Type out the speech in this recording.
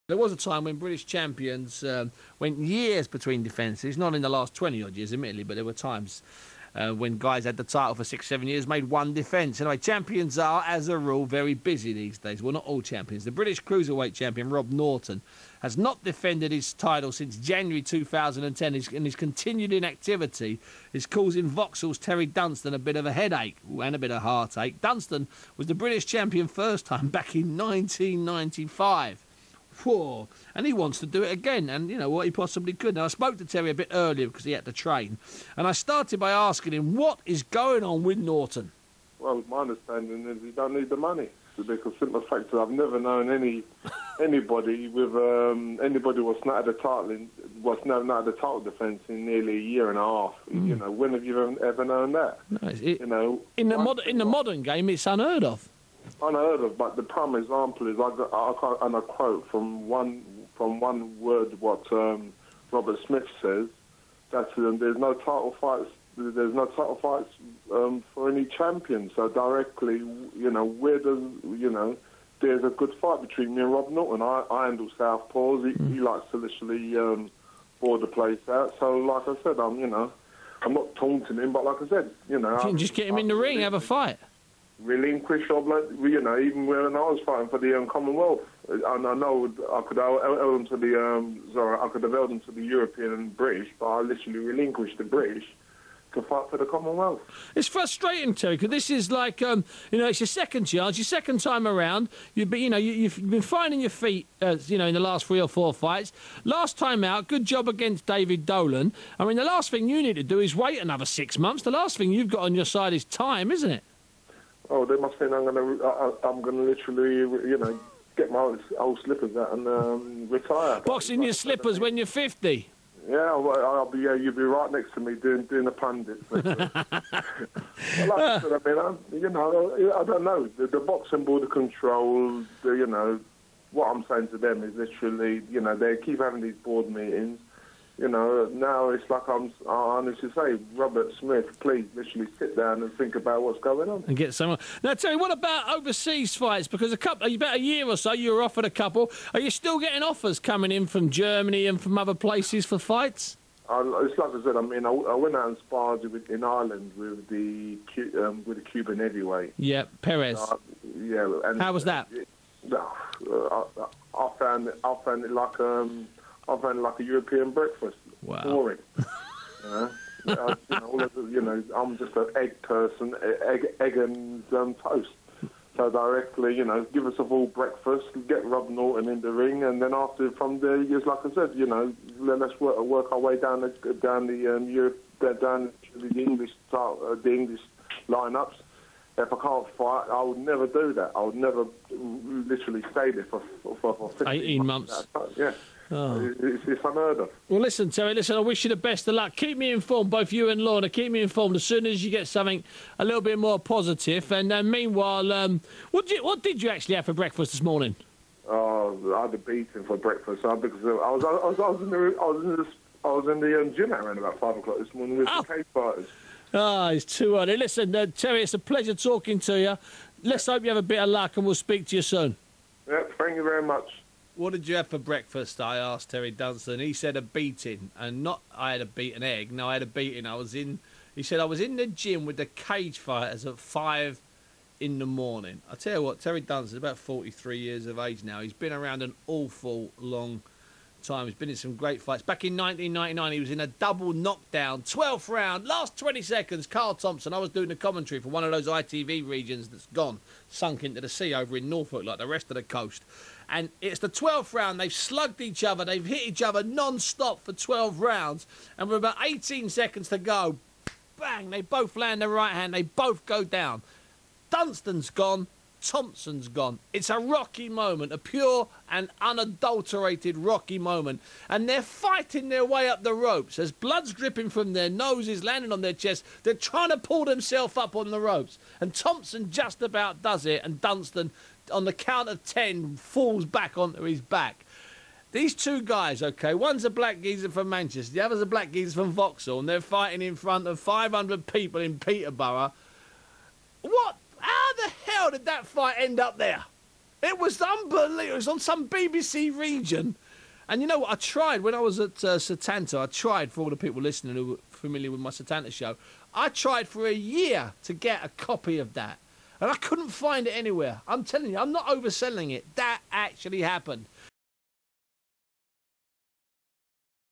There was a time when British champions went years between defences, not in the last 20-odd years, admittedly, but there were times when guys had the title for 6-7 years, made one defence. Anyway, champions are, as a rule, very busy these days. Well, not all champions. The British cruiserweight champion, Rob Norton, has not defended his title since January 2010, and his continued inactivity is causing Vauxhall's Terry Dunstan a bit of a headache and a bit of heartache. Dunstan was the British champion first time back in 1995. Whoa. And he wants to do it again, and you know what, he possibly could. Now, I spoke to Terry a bit earlier because he had to train, and I started by asking him what is going on with Norton. Well, my understanding is he don't need the money, because simple fact is I've never known anybody with anybody was not at the title defence in nearly a year and a half. You know, when have you ever known that? No, you know, in the modern game, it's unheard of. Unheard of, but the prime example is I quote from one word what Robert Smith says, that there's no title fights. There's no title fights for any champion. So directly, you know, there's a good fight between me and Rob Norton. I handle southpaws. He likes to literally bore the place out. So, like I said, I'm not taunting him, but like I said, you know, you can just get him in the ring, have a fight. Relinquish, you know, even when I was fighting for the Commonwealth, and I know I could have held them to the European and British, but I literally relinquished the British to fight for the Commonwealth. It's frustrating, Terry, because this is like, you know, it's your second chance, your second time around. You've been finding your feet, you know, in the last 3 or 4 fights. Last time out, good job against David Dolan. I mean, the last thing you need to do is wait another 6 months. The last thing you've got on your side is time, isn't it? Oh, they must think I'm gonna literally, you know, get my old slippers out and retire. Boxing your slippers when you're 50. Yeah, I'll be. You'll be right next to me doing the pundits. Well, like I said, I mean, you know, I don't know. The boxing board of control. You know, what I'm saying to them is literally, you know, they keep having these board meetings. You know, now it's like I honestly say, Robert Smith, please literally sit down and think about what's going on. And get someone. Now, Terry, what about overseas fights? Because about a year or so, you were offered a couple. Are you still getting offers coming in from Germany and from other places for fights? It's like I said, I mean, I went out and sparred in Ireland with the Cuban heavyweight. Yeah, Perez. Yeah. And how was that? I found it like a European breakfast. Wow. Boring. You know, I'm just an egg person, egg and toast. So directly, you know, give us a full breakfast, get Rob Norton in the ring, and then from there, just like I said, you know, let's work our way down the English lineups. If I can't fight, I would never do that. I would never literally stay there for 18 months. Yeah. Oh. It's unheard of. Well, listen, Terry, I wish you the best of luck. Keep me informed, both you and Lorna. Keep me informed as soon as you get something a little bit more positive. And meanwhile, what did you actually have for breakfast this morning? Oh, I had a beating for breakfast because I was in the gym around about 5 o'clock this morning with the cage fighters. Ah, it's too early. Listen, Terry, it's a pleasure talking to you. Let's hope you have a bit of luck, and we'll speak to you soon. Yeah, thank you very much. What did you have for breakfast? I asked Terry Dunstan. He said a beating, and not I had a beaten egg. No, I had a beating. He said I was in the gym with the cage fighters at 5 in the morning. I tell you what, Terry Dunstan is about 43 years of age now. He's been around an awful long time. He's been in some great fights. Back in 1999, he was in a double knockdown, 12th round, last 20 seconds. Carl Thompson. I was doing the commentary for one of those ITV regions that's gone, sunk into the sea over in Norfolk like the rest of the coast. And it's the 12th round. They've slugged each other. They've hit each other non-stop for 12 rounds. And with about 18 seconds to go, bang, they both land the right hand. They both go down. Dunstan's gone. Thompson's gone. It's a rocky moment, a pure and unadulterated rocky moment. And they're fighting their way up the ropes. As blood's dripping from their noses, landing on their chest, they're trying to pull themselves up on the ropes. And Thompson just about does it, and Dunstan, on the count of 10, falls back onto his back. These two guys, OK, one's a black geezer from Manchester, the other's a black geezer from Vauxhall, and they're fighting in front of 500 people in Peterborough. How the hell did that fight end up there? It was unbelievable. It was on some BBC region. And you know what? I tried when I was at Setanta. I tried, for all the people listening who are familiar with my Setanta show, I tried for a year to get a copy of that. And I couldn't find it anywhere. I'm telling you, I'm not overselling it. That actually happened.